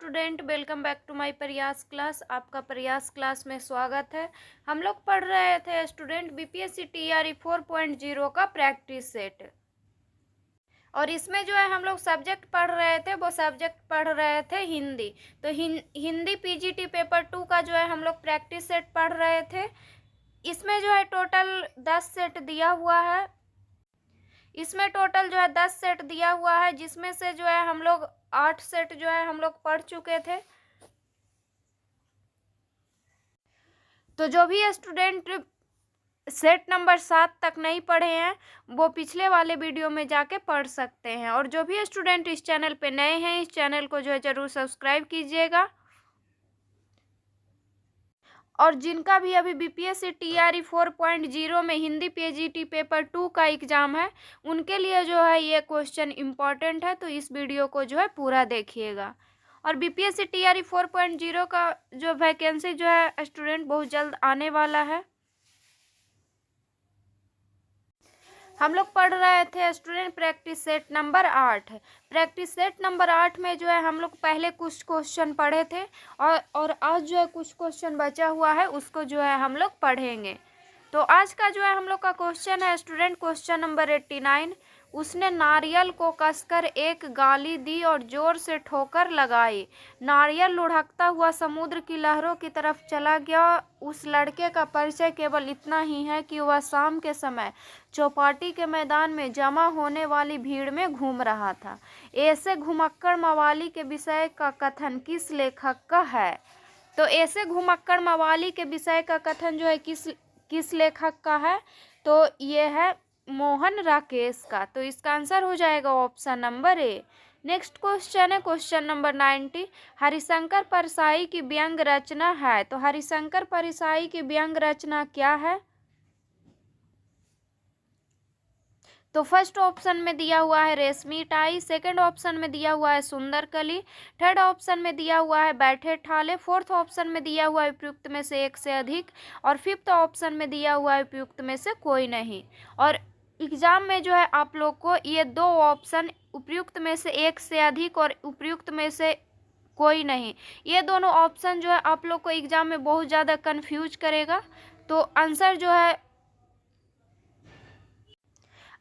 Student, welcome back to my Prayas class. आपका Prayas class में स्वागत है। हम लोग पढ़ रहे थे स्टूडेंट बीपीएससी टीआरई 4.0 का प्रैक्टिस सेट, और इसमें जो है हम लोग सब्जेक्ट पढ़ रहे थे, वो सब्जेक्ट पढ़ रहे थे हिंदी। तो हिंदी पीजीटी पेपर 2 का जो है हम लोग प्रैक्टिस सेट पढ़ रहे थे। इसमें जो है टोटल 10 सेट दिया हुआ है। इसमें टोटल जो है 10 सेट दिया हुआ है, जिसमें से जो है हम लोग 8 सेट जो है हम लोग पढ़ चुके थे। तो जो भी स्टूडेंट सेट नंबर 7 तक नहीं पढ़े हैं, वो पिछले वाले वीडियो में जाके पढ़ सकते हैं। और जो भी स्टूडेंट इस चैनल पे नए हैं, इस चैनल को जो है ज़रूर सब्सक्राइब कीजिएगा। और जिनका भी अभी बीपीएससी टीआरई 4.0 में हिंदी पीजीटी पेपर 2 का एग्ज़ाम है, उनके लिए जो है ये क्वेश्चन इम्पॉर्टेंट है, तो इस वीडियो को जो है पूरा देखिएगा। और बीपीएससी टीआरई 4.0 का जो वैकेंसी जो है स्टूडेंट बहुत जल्द आने वाला है। हम लोग पढ़ रहे थे student practice set number 8। Practice set number 8 में जो है हम लोग पहले कुछ क्वेश्चन पढ़े थे, और आज जो है कुछ क्वेश्चन बचा हुआ है, उसको जो है हम लोग पढ़ेंगे। तो आज का जो है हम लोग का क्वेश्चन है स्टूडेंट क्वेश्चन नंबर 89। उसने नारियल को कसकर एक गाली दी और जोर से ठोकर लगाई। नारियल लुढ़कता हुआ समुद्र की लहरों की तरफ चला गया। उस लड़के का परिचय केवल इतना ही है कि वह शाम के समय चौपाटी के मैदान में जमा होने वाली भीड़ में घूम रहा था। ऐसे घुमक्कड़ मवाली के विषय का कथन किस लेखक का है? तो ऐसे घुमक्कड़ मवाली के विषय का कथन जो है किस लेखक का है? तो ये है मोहन राकेश का। तो इसका आंसर हो जाएगा option number A. Next question है क्वेश्चन नंबर 90। हरिशंकर परसाई की व्यंग रचना है। तो हरिशंकर परसाई की व्यंग रचना क्या है? तो फर्स्ट ऑप्शन में दिया हुआ है रेशमी टाई, सेकंड ऑप्शन में दिया हुआ है सुंदर कली, थर्ड ऑप्शन में दिया हुआ है बैठे ठाले, फोर्थ ऑप्शन में दिया हुआ है उपयुक्त में से एक से अधिक, और फिफ्थ ऑप्शन में दिया हुआ है उपयुक्त में से कोई नहीं। और एग्जाम में जो है आप लोग को ये दो ऑप्शन, उपयुक्त में से एक से अधिक और उपयुक्त में से कोई नहीं, ये दोनों ऑप्शन जो है आप लोग को एग्जाम में बहुत ज़्यादा कंफ्यूज करेगा। तो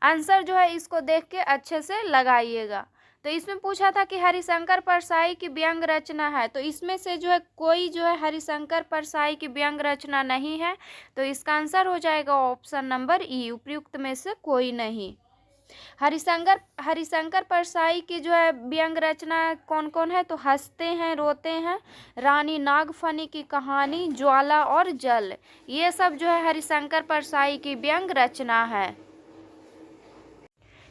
आंसर जो है इसको देख के अच्छे से लगाइएगा। तो इसमें पूछा था कि हरिशंकर परसाई की व्यंग रचना है, तो इसमें से जो है कोई जो है हरिशंकर परसाई की व्यंग रचना नहीं है। तो इसका आंसर हो जाएगा ऑप्शन नंबर ई, उपयुक्त में से कोई नहीं। हरिशंकर परसाई की जो है व्यंग रचना कौन कौन है? तो हंसते हैं, रोते हैं, रानी नागफनी की कहानी, ज्वाला और जल, ये सब जो है हरिशंकर परसाई की व्यंग रचना है।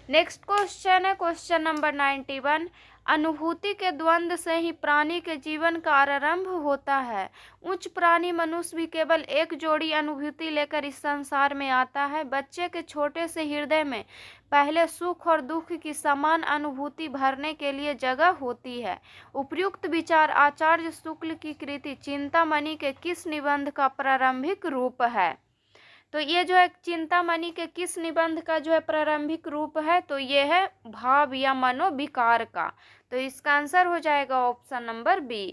नेक्स्ट क्वेश्चन है क्वेश्चन नंबर 91। अनुभूति के द्वंद्व से ही प्राणी के जीवन का आरंभ होता है। उच्च प्राणी मनुष्य भी केवल एक जोड़ी अनुभूति लेकर इस संसार में आता है। बच्चे के छोटे से हृदय में पहले सुख और दुख की समान अनुभूति भरने के लिए जगह होती है। उपयुक्त विचार आचार्य शुक्ल की कृति चिंतामणि के किस निबंध का प्रारंभिक रूप है? तो ये जो है चिंतामणि के किस निबंध का जो है प्रारंभिक रूप है? तो ये है भाव या मनोविकार का। तो इसका आंसर हो जाएगा option number B.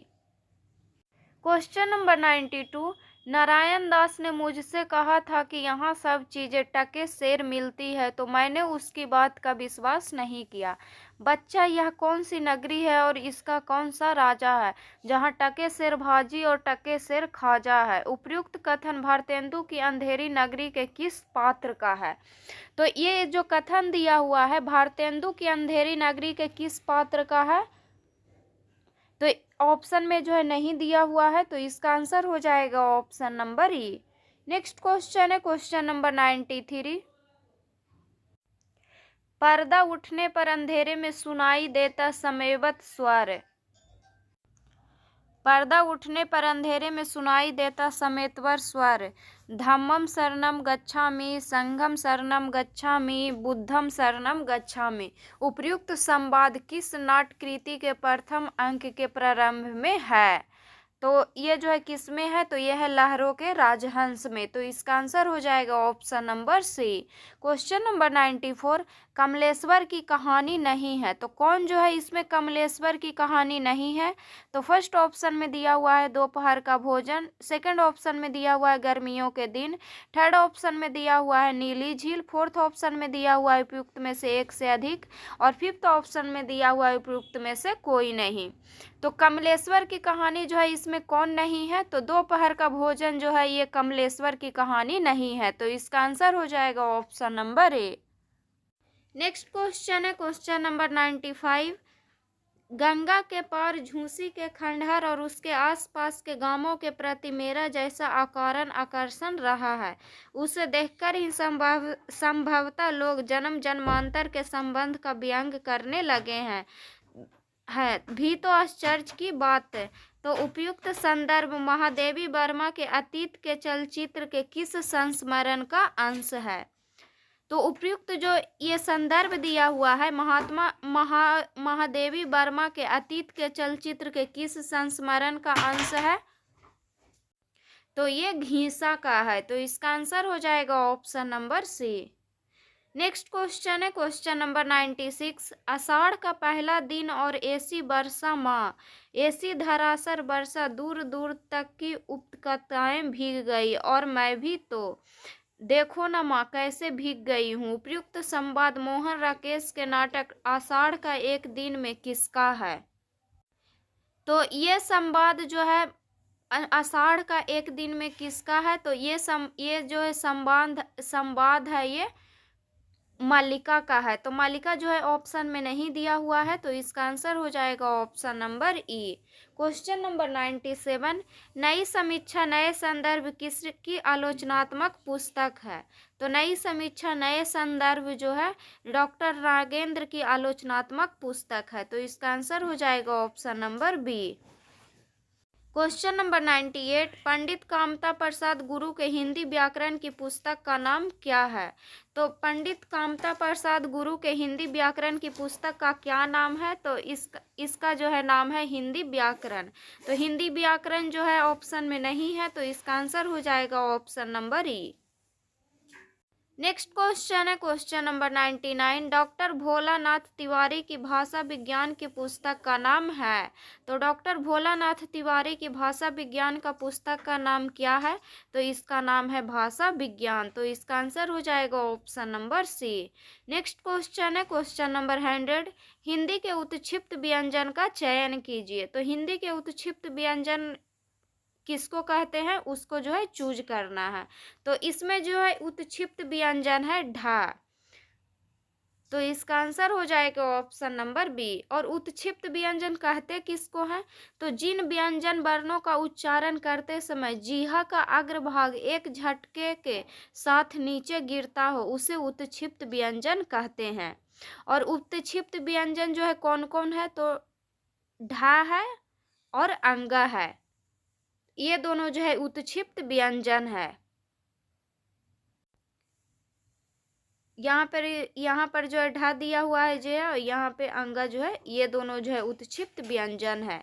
Question number 92। Narayan Das ने मुझसे कहा था कि यहाँ सब चीज़ें टके सेर मिलती है, तो मैंने उसकी बात का विश्वास नहीं किया। बच्चा, यह कौन सी नगरी है और इसका कौन सा राजा है जहाँ टके सेर भाजी और टके सेर खाजा है? उपयुक्त कथन भारतेंदु की अंधेरी नगरी के किस पात्र का है? तो ये जो कथन दिया हुआ है भारतेंदु की अंधेरी नगरी के किस पात्र का है? तो ऑप्शन में जो है नहीं दिया हुआ है, तो इसका आंसर हो जाएगा option number E. Next question है क्वेश्चन नंबर 93। पर्दा उठने पर अंधेरे में सुनाई देता समयवत स्वर। पर्दा उठने पर अंधेरे में सुनाई देता समेतवर स्वर। धम्मम शरणम गच्छामि, संघम शरणम गच्छामि, बुद्धम शरणम गच्छामि। उपयुक्त संवाद किस नाट्यकृति के प्रथम अंक के प्रारंभ में है? तो ये जो है किस में है, तो ये है लहरों के राजहंस में। तो इसका आंसर हो जाएगा option number C. Question number 94, Kamleshwar की कहानी नहीं है। तो कौन जो है इसमें कमलेश्वर की कहानी नहीं है, तो फर्स्ट ऑप्शन में दिया हुआ है दोपहर का भोजन, सेकंड ऑप्शन में दिया हुआ है गर्मियों के दिन, थर्ड ऑप्शन में दिया हुआ है नीली झील, फोर्थ ऑप्शन में दिया हुआ है उपयुक्त में से एक से अधिक, और फिफ्थ ऑप्शन में दिया हुआ है उपयुक्त में से कोई नहीं। तो कमलेश्वर की कहानी जो है इसमें कौन नहीं है, तो दोपहर का भोजन जो है ये कमलेश्वर की कहानी नहीं है। तो इसका आंसर हो जाएगा option number A. Next question है क्वेश्चन नंबर 95, गंगा के पार झूसी के खंडहर और उसके आसपास के गांवों के प्रति मेरा जैसा अकारण आकर्षण रहा है, उसे देखकर ही संभवतः लोग जन्म जन्मांतर के संबंध का व्यंग करने लगे हैं, है भी तो आश्चर्य की बात है। तो उपयुक्त संदर्भ महादेवी वर्मा के अतीत के चलचित्र के किस संस्मरण का अंश है। तो उपयुक्त जो ये संदर्भ दिया हुआ है महादेवी वर्मा के अतीत के चलचित्र के किस संस्मरण का अंश है, तो ये घीसा का है। तो इसका आंसर हो जाएगा option number C. Next question है क्वेश्चन नंबर 96, आषाढ़ का पहला दिन और ऐसी वर्षा माँ, ऐसी धराशार वर्षा दूर दूर तक की उपकथाएं भीग गई और मैं भी तो देखो ना माँ कैसे भीग गई हूँ। उपयुक्त संवाद मोहन राकेश के नाटक आषाढ़ का एक दिन में किसका है। तो ये संवाद जो है आषाढ़ का एक दिन में किसका है, तो ये जो है संवाद है ये मालिका का है। तो मालिका जो है ऑप्शन में नहीं दिया हुआ है, तो इसका आंसर हो जाएगा ऑप्शन नंबर ई। क्वेश्चन नंबर 97, नई समीक्षा नए संदर्भ किसकी आलोचनात्मक पुस्तक है। तो नई समीक्षा नए संदर्भ जो है डॉक्टर नागेंद्र की आलोचनात्मक पुस्तक है। तो इसका आंसर हो जाएगा option number B. Question number 98, Pandit Kamta Prasad Guru के हिंदी व्याकरण की पुस्तक का नाम क्या है। तो पंडित कामता प्रसाद गुरु के हिंदी व्याकरण की पुस्तक का क्या नाम है, तो इसका जो है नाम है हिंदी व्याकरण। तो हिंदी व्याकरण जो है ऑप्शन में नहीं है, तो इसका आंसर हो जाएगा option number E. Next question है question number 99, doctor Bholanath Tiwari की भाषा विज्ञान की पुस्तक का नाम है। तो डॉक्टर भोलानाथ तिवारी की भाषा विज्ञान का पुस्तक का नाम क्या है, तो इसका नाम है भाषा विज्ञान। तो इसका आंसर हो जाएगा option number C. Next question है क्वेश्चन नंबर 100, हिंदी के उत्क्षिप्त व्यंजन का चयन कीजिए। तो हिंदी के उत्क्षिप्त व्यंजन किसको कहते हैं, उसको जो है चूज करना है। तो इसमें जो है उत्क्षिप्त व्यंजन है ढा, तो इसका आंसर हो जाएगा ऑप्शन नंबर बी। और उत्क्षिप्त व्यंजन कहते किसको हैं, तो जिन व्यंजन वर्णों का उच्चारण करते समय जीहा का अग्रभाग एक झटके के साथ नीचे गिरता हो उसे उत्क्षिप्त व्यंजन कहते हैं। और उत्क्षिप्त व्यंजन जो है कौन कौन है, तो ढा है और अंगा है, ये दोनों जो है उत्क्षिप्त व्यंजन है। यहाँ पर जो है ढा दिया हुआ है जो है, यहाँ पे अंगा जो है, ये दोनों जो है उत्क्षिप्त व्यंजन है।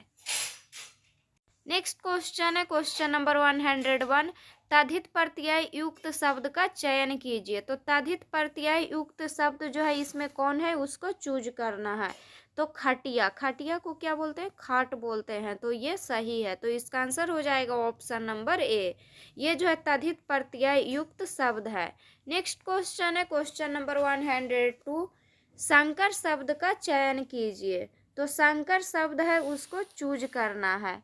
नेक्स्ट क्वेश्चन है क्वेश्चन नंबर 101, तद्धित प्रत्यय युक्त शब्द का चयन कीजिए। तो तद्धित प्रत्यय युक्त शब्द जो है इसमें कौन है, उसको चूज करना है। तो खटिया, खटिया को क्या बोलते हैं, खाट बोलते हैं। तो ये सही है, तो इसका आंसर हो जाएगा ऑप्शन नंबर ए। ये जो है तद्धित प्रत्यय युक्त शब्द है। नेक्स्ट क्वेश्चन है क्वेश्चन नंबर 102, संकर शब्द का चयन कीजिए। तो संकर शब्द है उसको चूज करना है।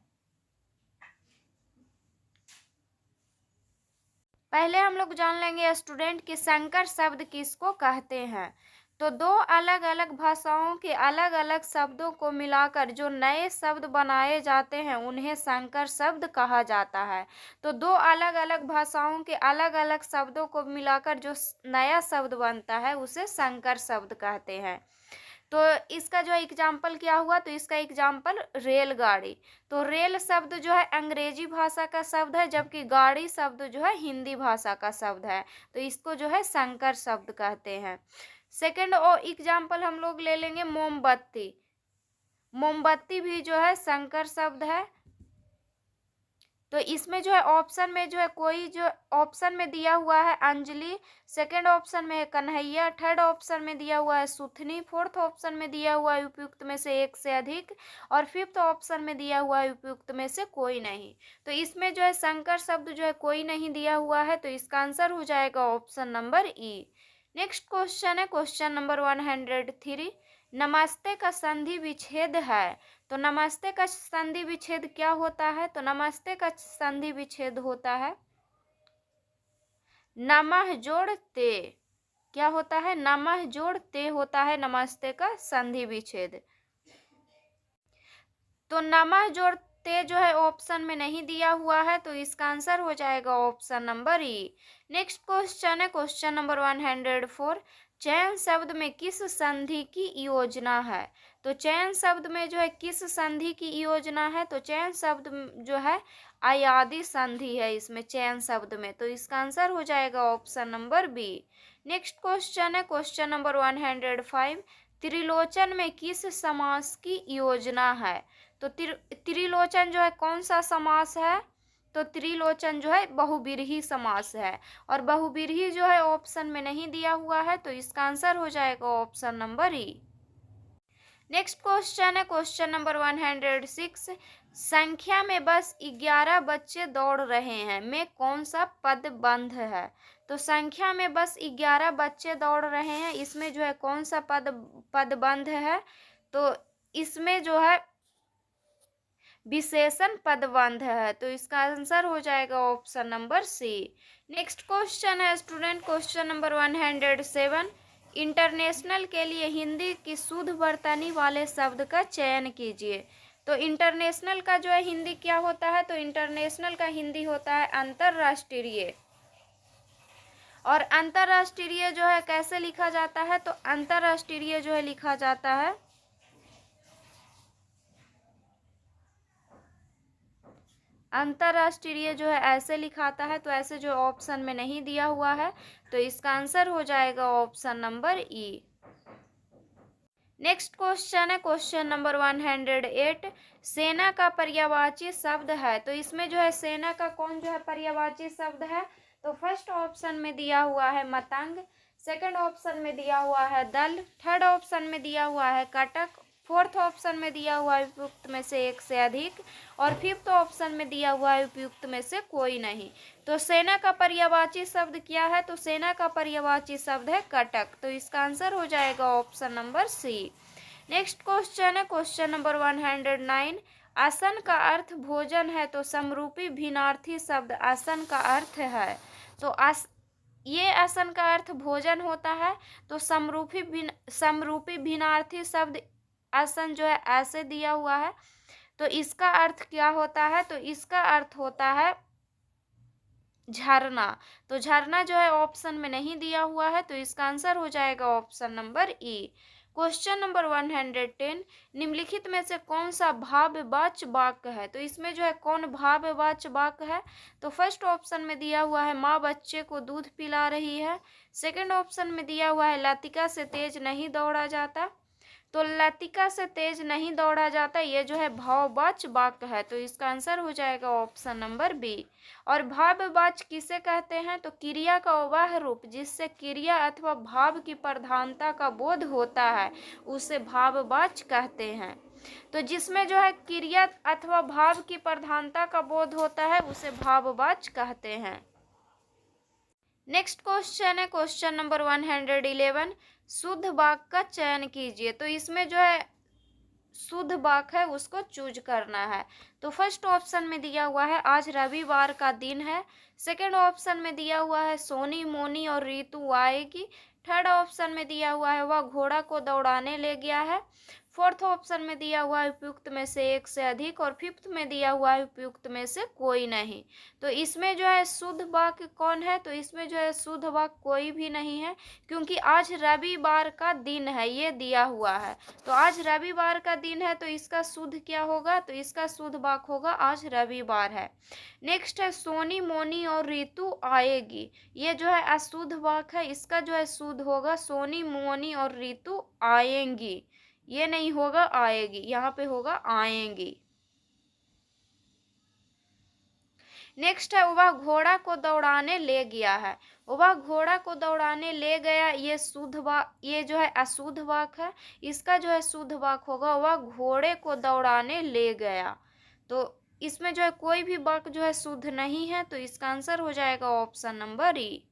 पहले हम लोग जान लेंगे स्टूडेंट कि संकर शब्द किसको कहते हैं। तो दो अलग अलग भाषाओं के अलग अलग शब्दों को मिलाकर जो नए शब्द बनाए जाते हैं उन्हें संकर शब्द कहा जाता है। तो दो अलग अलग भाषाओं के अलग अलग शब्दों को मिलाकर जो नया शब्द बनता है उसे संकर शब्द कहते हैं। तो इसका जो एग्जाम्पल क्या हुआ, तो इसका एग्जाम्पल रेलगाड़ी। तो रेल शब्द जो है अंग्रेजी भाषा का शब्द है, जबकि गाड़ी शब्द जो है हिंदी भाषा का शब्द है। तो इसको जो है संकर शब्द कहते हैं। सेकंड और एग्जाम्पल हम लोग ले लेंगे मोमबत्ती। मोमबत्ती भी जो है संकर शब्द है। तो इसमें जो है ऑप्शन में जो है कोई जो ऑप्शन में दिया हुआ है अंजलि, सेकंड ऑप्शन में है कन्हैया, थर्ड ऑप्शन में दिया हुआ है सुथनी, फोर्थ ऑप्शन में दिया हुआ है उपयुक्त में से एक से अधिक, और फिफ्थ ऑप्शन में दिया हुआ है उपयुक्त में से कोई नहीं। तो इसमें जो है शंकर शब्द जो है कोई नहीं दिया हुआ है, तो इसका आंसर हो जाएगा option number E. Next question है क्वेश्चन नंबर 103, नमस्ते का संधि विच्छेद है। तो नमस्ते का संधि विच्छेद क्या होता है? तो नमस्ते का संधि विच्छेद होता है नमः जोड़ ते। क्या होता है? नमः जोड़ ते होता है नमस्ते का संधि विच्छेद। तो नमः जोड़ ते जो है ऑप्शन में नहीं दिया हुआ है, तो इसका आंसर हो जाएगा option number E. Next question है क्वेश्चन नंबर 104, चयन शब्द में किस संधि की योजना है? तो चयन शब्द में जो है किस संधि की योजना है? तो चयन शब्द जो है अयादि संधि है इसमें चयन शब्द में, तो इसका आंसर हो जाएगा option number B. Next question है क्वेश्चन नंबर 105, त्रिलोचन में किस समास की योजना है? तो त्रिलोचन जो है कौन सा समास है? तो त्रिलोचन जो है बहुब्रीहि समास है, और बहुब्रीहि जो है ऑप्शन में नहीं दिया हुआ है, तो इसका आंसर हो जाएगा option number E. Next question है क्वेश्चन नंबर 106, संख्या में बस 11 बच्चे दौड़ रहे हैं में कौन सा पद बंध है? तो संख्या में बस 11 बच्चे दौड़ रहे हैं, इसमें जो है कौन सा पद बंध है? तो इसमें जो है विशेषण पदबंध है, तो इसका आंसर हो जाएगा option number C. Next question है स्टूडेंट क्वेश्चन नंबर 107, इंटरनेशनल के लिए हिंदी की शुद्ध वर्तनी वाले शब्द का चयन कीजिए। तो इंटरनेशनल का जो है हिंदी क्या होता है? तो इंटरनेशनल का हिंदी होता है अंतरराष्ट्रीय। और अंतरराष्ट्रीय जो है कैसे लिखा जाता है? तो अंतरराष्ट्रीय जो है लिखा जाता है अंतरराष्ट्रीय जो है ऐसे लिखाता है, तो ऐसे जो ऑप्शन में नहीं दिया हुआ है, तो इसका आंसर हो जाएगा option number E. Next question है क्वेश्चन नंबर 108, सेना का पर्यायवाची शब्द है। तो इसमें जो है सेना का कौन जो है पर्यायवाची शब्द है? तो फर्स्ट ऑप्शन में दिया हुआ है मतंग, सेकंड ऑप्शन में दिया हुआ है दल, थर्ड ऑप्शन में दिया हुआ है कटक, फोर्थ ऑप्शन में दिया हुआ है उपयुक्त में से एक से अधिक, और फिफ्थ ऑप्शन में दिया हुआ है उपयुक्त में से कोई नहीं। तो सेना का पर्यायवाची शब्द क्या है? तो सेना का पर्यायवाची शब्द है कटक, तो इसका आंसर हो जाएगा option number C. Next question है क्वेश्चन नंबर 109, आसन का अर्थ भोजन है, तो समरूपी भिन्नार्थी शब्द आसन का अर्थ है। तो ये आसन का अर्थ भोजन होता है, तो समरूपी भिन्नार्थी शब्द आसन जो है ऐसे दिया हुआ है, तो इसका अर्थ क्या होता है? तो इसका अर्थ होता है झरना। तो झरना जो है ऑप्शन में नहीं दिया हुआ है, तो इसका आंसर हो जाएगा ऑप्शन नंबर ई। क्वेश्चन नंबर 110, निम्नलिखित में से कौन सा भाववाच्य वाक्य है? तो इसमें जो है कौन भाववाच्य वाक्य है? तो फर्स्ट ऑप्शन में दिया हुआ है माँ बच्चे को दूध पिला रही है, सेकंड ऑप्शन में दिया हुआ है लतिका से तेज नहीं दौड़ा जाता। तो लतिका से तेज नहीं दौड़ा जाता, ये जो है भाववाच्य वाक्य है, तो इसका आंसर हो जाएगा ऑप्शन नंबर बी। और भाववाच्य किसे कहते हैं? तो क्रिया का वह रूप जिससे क्रिया अथवा भाव की प्रधानता का बोध होता है, उसे भाववाच्य कहते हैं। तो जिसमें जो है क्रिया अथवा भाव की प्रधानता का बोध होता है, उसे भाववाच्य कहते हैं। नेक्स्ट क्वेश्चन है क्वेश्चन नंबर 111, शुद्ध वाक्य का चयन कीजिए। तो इसमें जो है शुद्ध वाक्य है उसको चूज करना है। तो फर्स्ट ऑप्शन में दिया हुआ है आज रविवार का दिन है, सेकंड ऑप्शन में दिया हुआ है सोनी मोनी और ऋतु आएगी, थर्ड ऑप्शन में दिया हुआ है वह घोड़ा को दौड़ाने ले गया है, फोर्थ ऑप्शन में दिया हुआ है उपयुक्त में से एक से अधिक, और फिफ्थ में दिया हुआ है उपयुक्त में से कोई नहीं। तो इसमें जो है शुद्ध वाक्य कौन है? तो इसमें जो है शुद्ध वाक्य कोई भी नहीं है, क्योंकि आज रविवार का दिन है ये दिया हुआ है। तो आज रविवार का दिन है, तो इसका शुद्ध क्या होगा? तो इसका शुद्ध वाक्य होगा आज रविवार है। नेक्स्ट है सोनी मोनी और ऋतु आएगी, ये जो है अशुद्ध वाक्य है, इसका जो है शुद्ध होगा सोनी मोनी और ऋतु आएंगी, ये नहीं होगा आएगी, यहाँ पे होगा आएंगी। नेक्स्ट है वह घोड़ा को दौड़ाने ले गया है। वह घोड़ा को दौड़ाने ले गया, ये शुद्ध वाक, ये जो है अशुद्ध वाक है। इसका जो है शुद्ध वाक होगा वह घोड़े को दौड़ाने ले गया। तो इसमें जो है कोई भी वाक जो है शुद्ध नहीं है, तो इसका आंसर हो जाएगा option number E.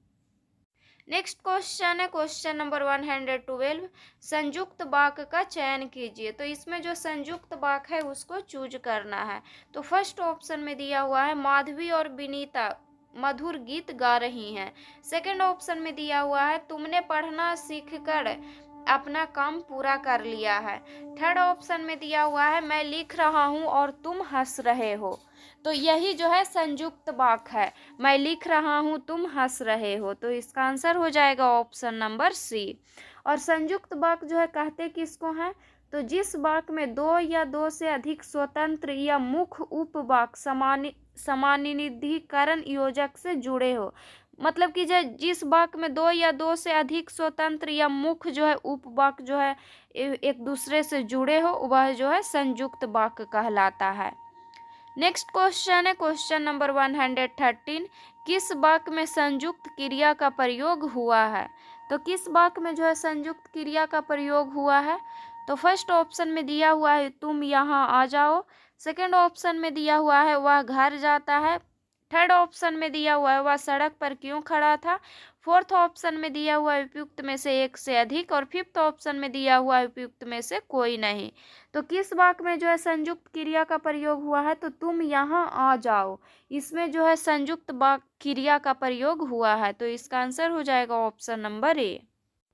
Next question है क्वेश्चन नंबर 112, संयुक्त वाक का चयन कीजिए। तो इसमें जो संयुक्त वाक है उसको चूज करना है। तो फर्स्ट ऑप्शन में दिया हुआ है माधवी और विनीता मधुर गीत गा रही हैं। सेकंड ऑप्शन में दिया हुआ है तुमने पढ़ना सीखकर अपना काम पूरा कर लिया है। थर्ड ऑप्शन में दिया हुआ है मैं लिख रहा हूँ और तुम हंस रहे हो। तो यही जो है संयुक्त वाक है, मैं लिख रहा हूँ तुम हंस रहे हो। तो इसका आंसर हो जाएगा ऑप्शन नंबर सी। और संयुक्त वाक जो है कहते किसको हैं, तो जिस वाक में दो या दो से अधिक स्वतंत्र या मुख्य उपवाक समानाधिकरण योजक से जुड़े हो। मतलब कि जिस वाक में दो या दो से अधिक स्वतंत्र या मुख्य जो है उपवाक जो है एक दूसरे से जुड़े हो, वह जो है संयुक्त वाक कहलाता है। नेक्स्ट क्वेश्चन है क्वेश्चन नंबर 113, किस वाक में संयुक्त क्रिया का प्रयोग हुआ है। तो किस वाक में जो है संयुक्त क्रिया का प्रयोग हुआ है, तो फर्स्ट ऑप्शन में दिया हुआ है तुम यहाँ आ जाओ। सेकंड ऑप्शन में दिया हुआ है वह घर जाता है। थर्ड ऑप्शन में दिया हुआ है वह सड़क पर क्यों खड़ा था। फोर्थ ऑप्शन में दिया हुआ है उपयुक्त में से एक से अधिक। और फिफ्थ ऑप्शन में दिया हुआ है उपयुक्त में से कोई नहीं। तो किस वाक में जो है संयुक्त क्रिया का प्रयोग हुआ है, तो तुम यहाँ आ जाओ, इसमें जो है संयुक्त वाक क्रिया का प्रयोग हुआ है। तो इसका आंसर हो जाएगा option number A.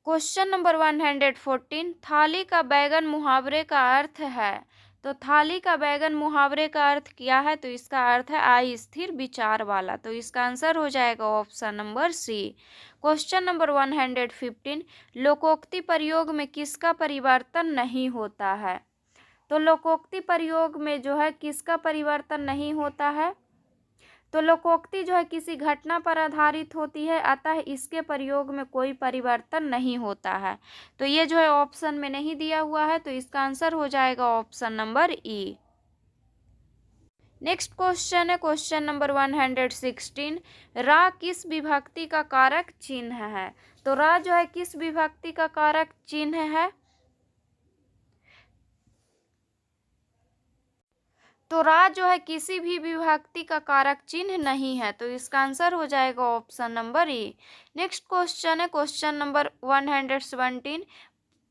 Question number 114, थाली का बैगन मुहावरे का अर्थ है। तो थाली का बैगन मुहावरे का अर्थ क्या है, तो इसका अर्थ है आई स्थिर विचार वाला। तो इसका आंसर हो जाएगा option number C. Question number 115, लोकोक्ति प्रयोग में किसका परिवर्तन नहीं होता है। तो लोकोक्ति प्रयोग में जो है किसका परिवर्तन नहीं होता है, तो लोकोक्ति जो है किसी घटना पर आधारित होती है, अतः इसके प्रयोग में कोई परिवर्तन नहीं होता है। तो ये जो है ऑप्शन में नहीं दिया हुआ है, तो इसका आंसर हो जाएगा option number E. Next question है क्वेश्चन नंबर 116, रा किस विभक्ति का कारक चिन्ह है। तो रा जो है किस विभक्ति का कारक चिन्ह है, तो रा जो है किसी भी विभक्ति का कारक चिन्ह नहीं है। तो इसका आंसर हो जाएगा option number E. Next question है क्वेश्चन नंबर 117,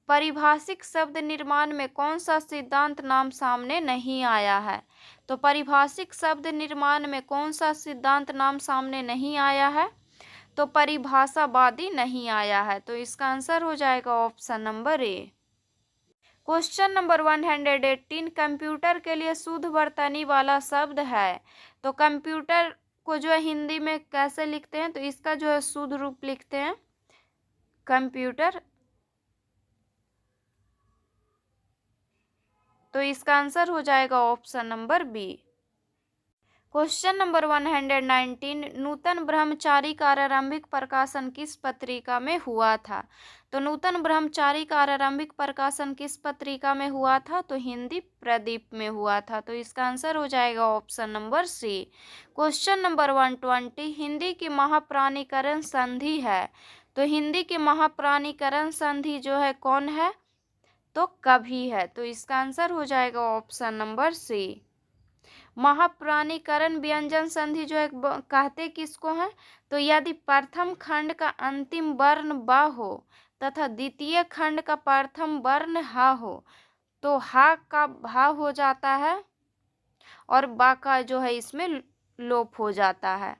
परिभाषिक शब्द निर्माण में कौन सा सिद्धांत नाम सामने नहीं आया है। तो परिभाषिक शब्द निर्माण में कौन सा सिद्धांत नाम सामने नहीं आया है, तो परिभाषावादी नहीं आया है। तो इसका आंसर हो जाएगा option number A. Question number 118, computer के लिए शुद्ध वर्तनी वाला शब्द है। तो कंप्यूटर को जो है हिंदी में कैसे लिखते हैं, तो इसका जो है शुद्ध रूप लिखते हैं कंप्यूटर। तो इसका आंसर हो जाएगा option number B. Question number 119, Nutan Brahmachari का आरंभिक प्रकाशन किस पत्रिका में हुआ था। तो नूतन ब्रह्मचारी का आरंभिक प्रकाशन किस पत्रिका में हुआ था, तो हिंदी प्रदीप में हुआ था। तो इसका आंसर हो जाएगा option number C. Question number 120, Hindi की महाप्राणीकरण संधि है। तो हिंदी की महाप्राणीकरण संधि जो है कौन है, तो कभी है। तो इसका आंसर हो जाएगा ऑप्शन नंबर सी। महाप्राणीकरण व्यंजन संधि जो है कहते किसको है, तो यदि प्रथम खंड का अंतिम वर्ण ब हो तथा द्वितीय खंड का प्रथम वर्ण ह हो, तो ह का भा हो जाता है और बा का जो है इसमें लोप हो जाता है।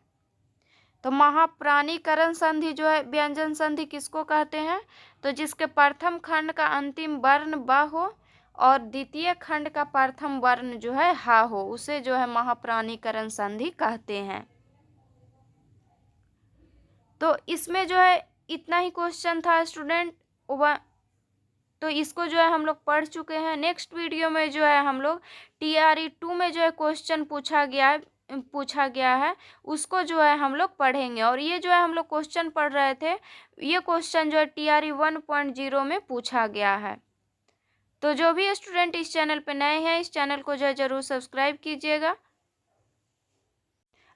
तो महाप्राणीकरण संधि जो है व्यंजन संधि किसको कहते हैं, तो जिसके प्रथम खंड का अंतिम वर्ण ब हो और द्वितीय खंड का प्रथम वर्ण जो है हा हो, उसे जो है महाप्राणीकरण संधि कहते हैं। तो इसमें जो है इतना ही क्वेश्चन था स्टूडेंट, तो इसको जो है हम लोग पढ़ चुके हैं। नेक्स्ट वीडियो में जो है हम लोग TRE 2 में जो है क्वेश्चन पूछा गया है उसको जो है हम लोग पढ़ेंगे। और ये जो है हम लोग क्वेश्चन पढ़ रहे थे, ये क्वेश्चन जो है TRE 1.0 में पूछा गया है। तो जो भी स्टूडेंट इस चैनल पे नए हैं, इस चैनल को जो है ज़रूर सब्सक्राइब कीजिएगा।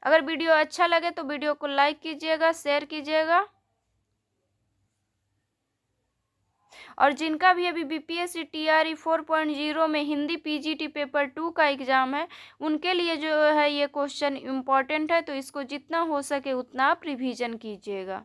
अगर वीडियो अच्छा लगे तो वीडियो को लाइक कीजिएगा, शेयर कीजिएगा। और जिनका भी अभी बीपीएससी टीआरई 4.0 में हिंदी पीजीटी पेपर 2 का एग्ज़ाम है, उनके लिए जो है ये क्वेश्चन इम्पॉर्टेंट है, तो इसको जितना हो सके उतना आप रिवीजन कीजिएगा।